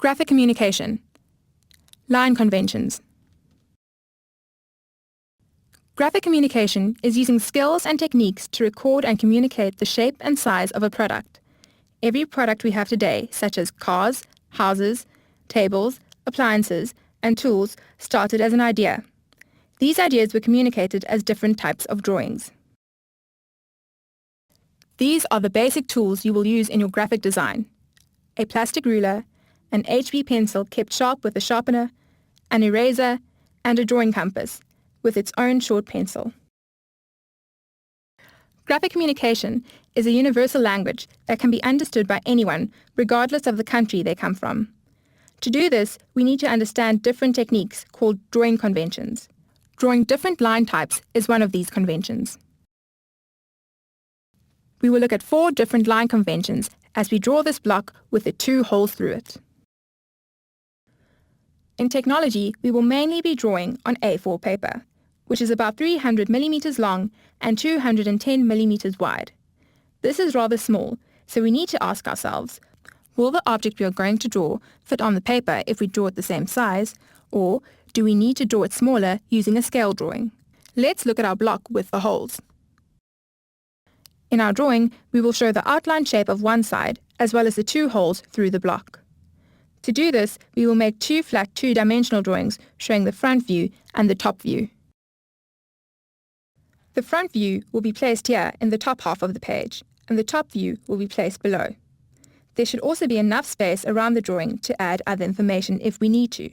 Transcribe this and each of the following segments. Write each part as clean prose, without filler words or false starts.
Graphic communication. Line conventions. Graphic communication is using skills and techniques to record and communicate the shape and size of a product. Every product we have today, such as cars, houses, tables, appliances, and tools, started as an idea. These ideas were communicated as different types of drawings. These are the basic tools you will use in your graphic design: a plastic ruler, an HB pencil kept sharp with a sharpener, an eraser, and a drawing compass with its own short pencil. Graphic communication is a universal language that can be understood by anyone, regardless of the country they come from. To do this, we need to understand different techniques called drawing conventions. Drawing different line types is one of these conventions. We will look at 4 different line conventions as we draw this block with the 2 holes through it. In technology, we will mainly be drawing on A4 paper, which is about 300 millimeters long and 210 millimeters wide. This is rather small, so we need to ask ourselves, will the object we are going to draw fit on the paper if we draw it the same size, or do we need to draw it smaller using a scale drawing? Let's look at our block with the holes. In our drawing, we will show the outline shape of one side as well as the 2 holes through the block. To do this, we will make 2 flat 2-dimensional drawings showing the front view and the top view. The front view will be placed here in the top half of the page, and the top view will be placed below. There should also be enough space around the drawing to add other information if we need to.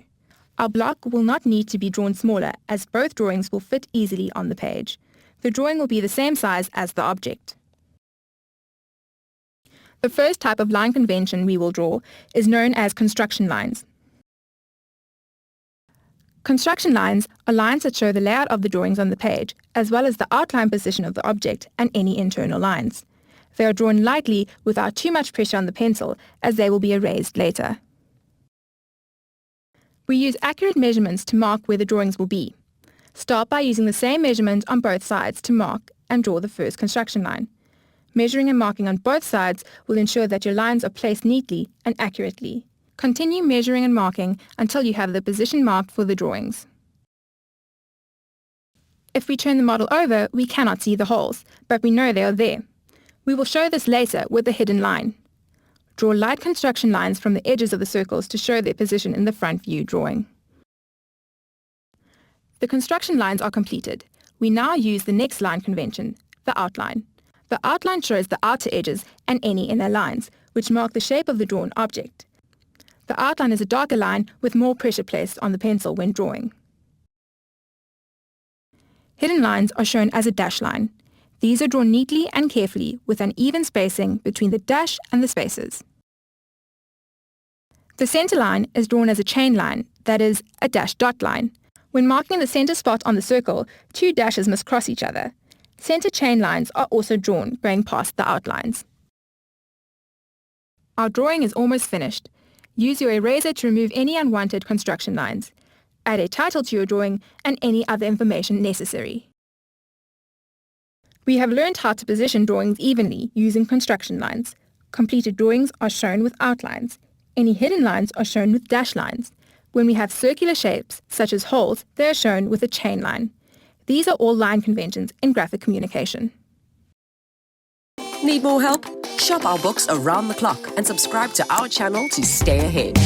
Our block will not need to be drawn smaller, as both drawings will fit easily on the page. The drawing will be the same size as the object. The first type of line convention we will draw is known as construction lines. Construction lines are lines that show the layout of the drawings on the page, as well as the outline position of the object and any internal lines. They are drawn lightly without too much pressure on the pencil, as they will be erased later. We use accurate measurements to mark where the drawings will be. Start by using the same measurement on both sides to mark and draw the first construction line. Measuring and marking on both sides will ensure that your lines are placed neatly and accurately. Continue measuring and marking until you have the position marked for the drawings. If we turn the model over, we cannot see the holes, but we know they are there. We will show this later with a hidden line. Draw light construction lines from the edges of the circles to show their position in the front view drawing. The construction lines are completed. We now use the next line convention, the outline. The outline shows the outer edges and any inner lines, which mark the shape of the drawn object. The outline is a darker line with more pressure placed on the pencil when drawing. Hidden lines are shown as a dash line. These are drawn neatly and carefully with an even spacing between the dash and the spaces. The center line is drawn as a chain line, that is, a dashed dot line. When marking the center spot on the circle, 2 dashes must cross each other. Center chain lines are also drawn going past the outlines. Our drawing is almost finished. Use your eraser to remove any unwanted construction lines. Add a title to your drawing and any other information necessary. We have learned how to position drawings evenly using construction lines. Completed drawings are shown with outlines. Any hidden lines are shown with dash lines. When we have circular shapes, such as holes, they are shown with a chain line. These are all line conventions in graphic communication. Need more help? Shop our books around the clock and subscribe to our channel to stay ahead.